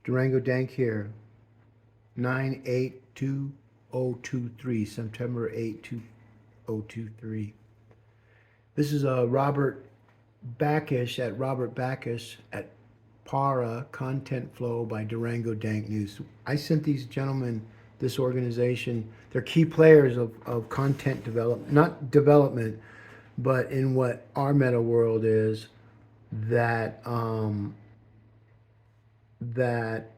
Durango Dank here. 9/8/2023, September 8, 2023. This is Robert Bakish at Robert Bakish at Para Content Flow by Durango Dank News. I sent these gentlemen, this organization, they're key players of content development, not development, but in what our meta world is, that that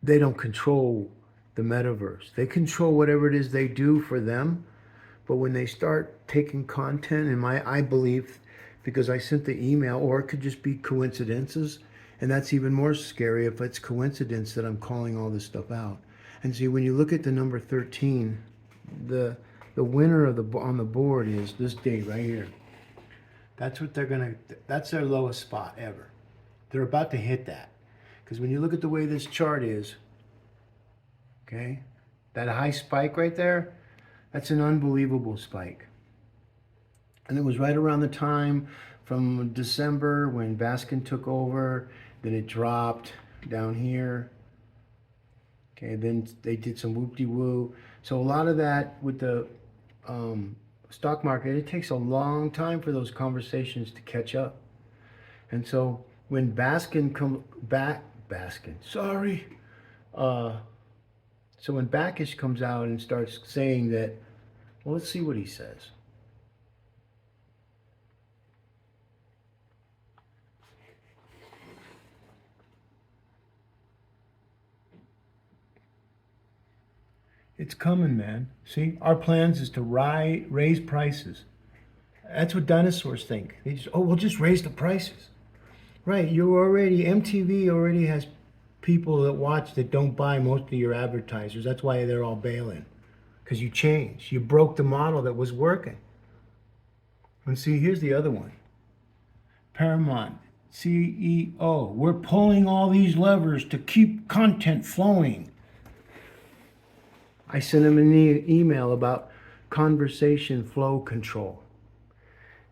they don't control the metaverse. They control whatever it is they do for them. But when they start taking content, and I believe, because I sent the email, or it could just be coincidences, and that's even more scary if it's coincidence that I'm calling all this stuff out. And see, when you look at the number 13, the winner of on the board is this date right here. That's what that's their lowest spot ever. They're about to hit that. Because when you look at the way this chart is, okay, that high spike right there, that's an unbelievable spike. And it was right around the time from December when Baskin took over, then it dropped down here. Okay, then they did some whoop-de-woo. So a lot of that with the stock market, it takes a long time for those conversations to catch up. And so when Baskin so when Bakish comes out and starts saying that, well, let's see what he says. It's coming, man. See, our plans is to raise prices. That's what dinosaurs think. They just, oh, we'll just raise the prices. Right, MTV already has people that watch that don't buy most of your advertisers. That's why they're all bailing. Because you changed. You broke the model that was working. And see, here's the other one. Paramount, CEO, we're pulling all these levers to keep content flowing. I sent him an email about conversation flow control.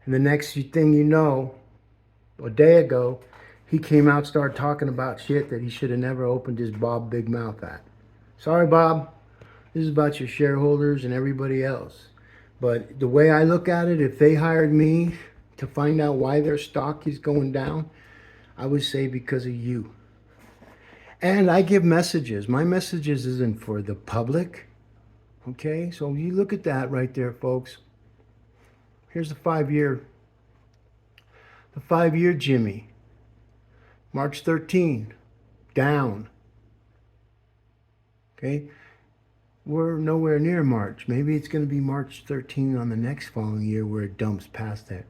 And the next thing you know, a day ago, he came out, started talking about shit that he should have never opened his Bob Big Mouth at. Sorry, Bob. This is about your shareholders and everybody else. But the way I look at it, if they hired me to find out why their stock is going down, I would say because of you. And I give messages. My messages isn't for the public. Okay? So you look at that right there, folks. Here's the 5-year. The 5-year Jimmy. March 13, down. Okay? We're nowhere near March. Maybe it's going to be March 13 on the next following year where it dumps past that.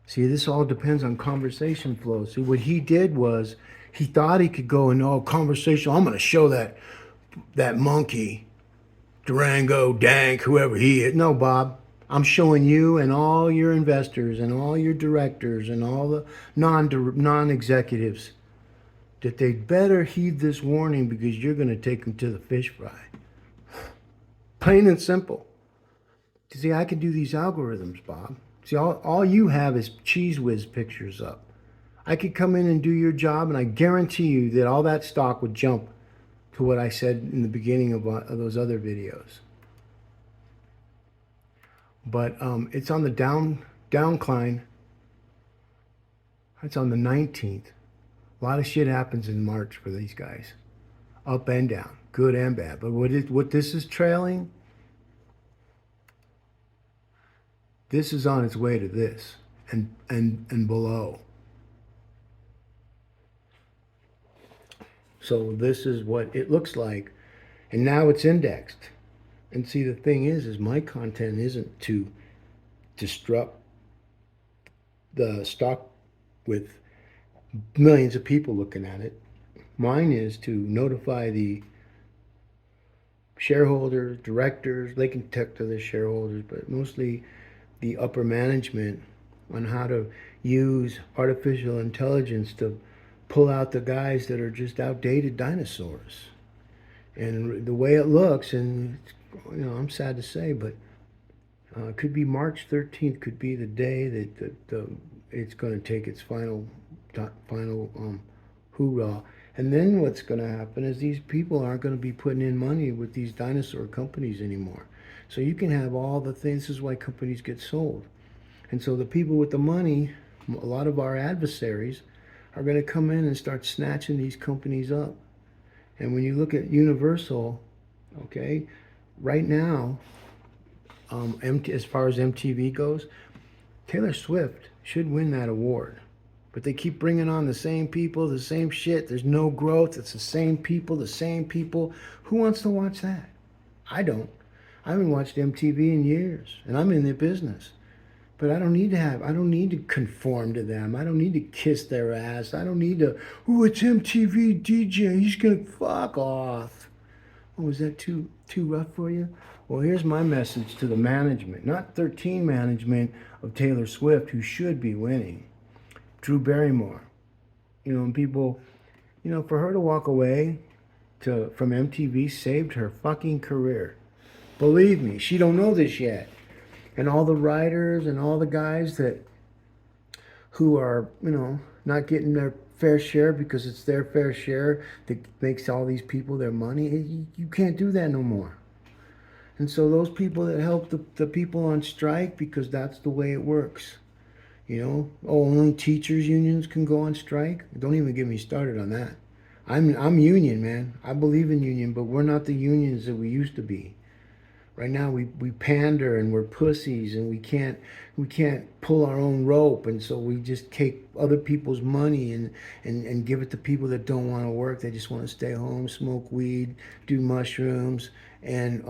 See, this all depends on conversation flow. See, what he did was he thought he could go and, oh, conversation, I'm going to show that monkey, Durango Dank, whoever he is. No, Bob. I'm showing you and all your investors and all your directors and all the non-executives that they'd better heed this warning because you're going to take them to the fish fry. Plain and simple. See, I can do these algorithms, Bob. See, all you have is cheese whiz pictures up. I could come in and do your job, and I guarantee you that all that stock would jump to what I said in the beginning of those other videos. But it's on the downcline. It's on the 19th. A lot of shit happens in March for these guys. Up and down, good and bad. But what this is trailing, this is on its way to this and below. So this is what it looks like. And now it's indexed. And see, the thing is my content isn't to disrupt the stock with millions of people looking at it. Mine is to notify the shareholders, directors, they can talk to the shareholders, but mostly the upper management on how to use artificial intelligence to pull out the guys that are just outdated dinosaurs. And the way it looks, and you know, I'm sad to say, but it could be March 13th, could be the day that it's going to take its final final hoorah. And then what's going to happen is these people aren't going to be putting in money with these dinosaur companies anymore. So you can have all the things. This is why companies get sold. And so the people with the money, a lot of our adversaries, are going to come in and start snatching these companies up. And when you look at Universal, okay, right now, as far as MTV goes, Taylor Swift should win that award. But they keep bringing on the same people, the same shit. There's no growth. It's the same people, the same people. Who wants to watch that? I don't. I haven't watched MTV in years, and I'm in the business. But I don't need to conform to them. I don't need to kiss their ass. I don't need to, oh, it's MTV DJ. He's going to fuck off. Oh, was that too rough for you? Well, here's my message to the management, not 13 management of Taylor Swift, who should be winning. Drew Barrymore. And people, for her to walk away from MTV saved her fucking career. Believe me, she don't know this yet. And all the writers and all the guys who are, not getting their fair share because it's their fair share that makes all these people their money. You can't do that no more. And so those people that help the people on strike, because that's the way it works. Only teachers unions can go on strike. Don't even get me started on that. I'm union, man. I believe in union, but we're not the unions that we used to be. Right now we pander and we're pussies and we can't pull our own rope, and so we just take other people's money and give it to people that don't want to work. They just want to stay home, smoke weed, do mushrooms, and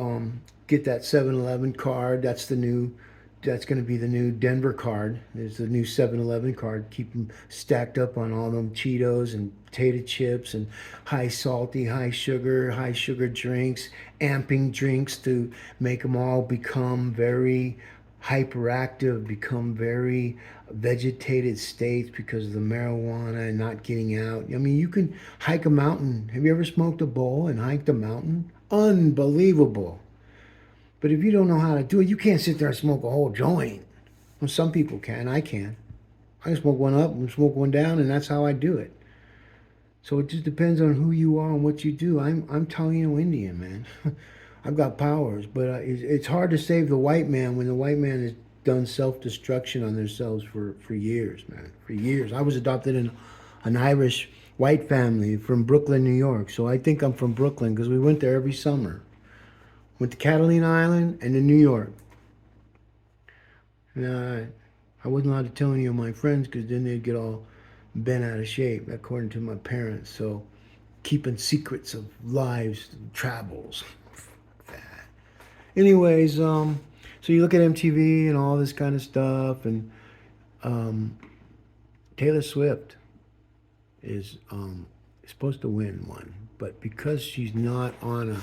get that 7-Eleven card. That's going to be the new Denver card. There's the new 7-Eleven card. Keep them stacked up on all them Cheetos and potato chips and high sugar drinks, amping drinks to make them all become very hyperactive, become very vegetated states because of the marijuana and not getting out. I mean, you can hike a mountain. Have you ever smoked a bowl and hiked a mountain? Unbelievable. But if you don't know how to do it, you can't sit there and smoke a whole joint. Well, some people can. I can. I can smoke one up and smoke one down, and that's how I do it. So it just depends on who you are and what you do. I'm Taino Indian, man. I've got powers, but it's hard to save the white man when the white man has done self-destruction on themselves for years, man. For years. I was adopted in an Irish white family from Brooklyn, New York. So I think I'm from Brooklyn because we went there every summer. Went to Catalina Island and to New York. And I wasn't allowed to tell any of my friends because then they'd get all bent out of shape, according to my parents. So keeping secrets of lives, travels. Anyways, so you look at MTV and all this kind of stuff, and Taylor Swift is supposed to win one, but because she's not on a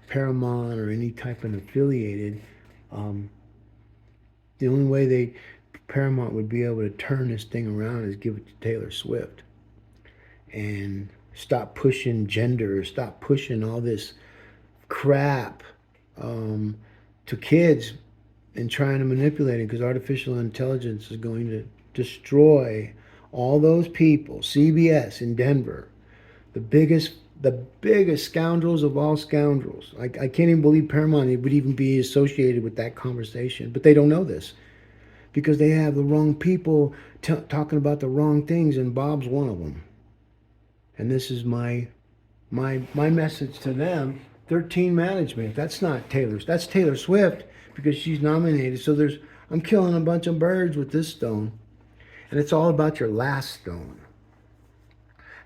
Paramount or any type of affiliated, the only way Paramount would be able to turn this thing around is give it to Taylor Swift and stop pushing gender, stop pushing all this crap to kids and trying to manipulate it, because artificial intelligence is going to destroy all those people. CBS in Denver, the biggest scoundrels of all scoundrels. I can't even believe Paramount would even be associated with that conversation. But they don't know this because they have the wrong people talking about the wrong things, and Bob's one of them. And this is my message to them. 13 management. That's not Taylor's. That's Taylor Swift because she's nominated. So I'm killing a bunch of birds with this stone. And it's all about your last stone.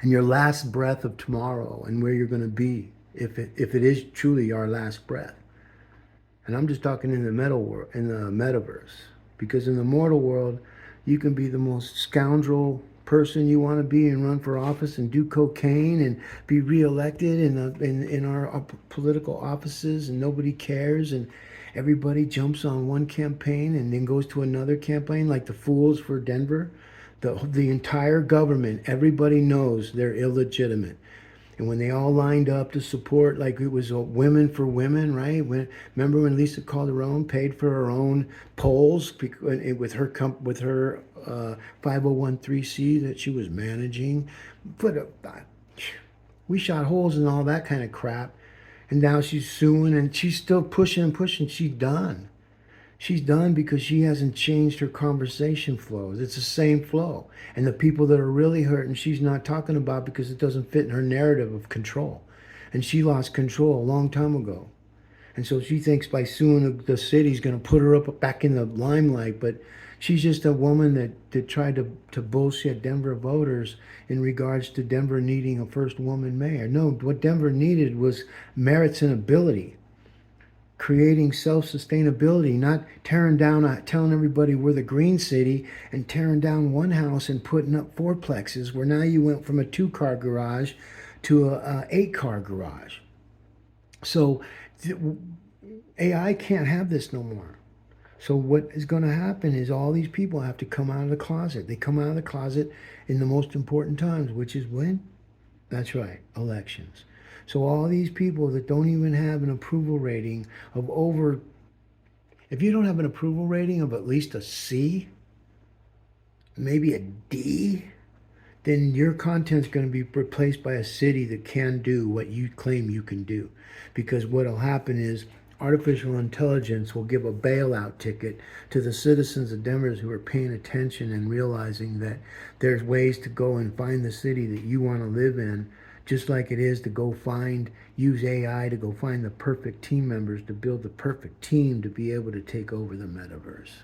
And your last breath of tomorrow, and where you're going to be if it is truly our last breath. And I'm just talking in the metaverse, because in the mortal world, you can be the most scoundrel person you want to be and run for office and do cocaine and be reelected in our political offices, and nobody cares, and everybody jumps on one campaign and then goes to another campaign, like the fools for Denver. The entire government, everybody knows they're illegitimate. And when they all lined up to support, like it was women for women, right? Remember when Lisa Calderon paid for her own polls with her 501c that she was managing? We shot holes in all that kind of crap. And now she's suing and she's still pushing and pushing. She's done. She's done because she hasn't changed her conversation flows. It's the same flow. And the people that are really hurting, she's not talking about because it doesn't fit in her narrative of control. And she lost control a long time ago. And so she thinks by suing the city's going to put her up back in the limelight. But she's just a woman that tried to bullshit Denver voters in regards to Denver needing a first woman mayor. No, what Denver needed was merits and ability. Creating self-sustainability, not tearing down, telling everybody we're the green city and tearing down one house and putting up fourplexes where now you went from a 2-car garage to a 8-car garage. So AI can't have this no more. So what is going to happen is all these people have to come out of the closet. They come out of the closet in the most important times, which is when? That's right, elections. So all these people that don't even have an approval rating of over, if you don't have an approval rating of at least a C, maybe a D, then your content's going to be replaced by a city that can do what you claim you can do. Because what'll happen is artificial intelligence will give a bailout ticket to the citizens of Denver who are paying attention and realizing that there's ways to go and find the city that you want to live in, just like it is to go use AI to go find the perfect team members to build the perfect team to be able to take over the metaverse.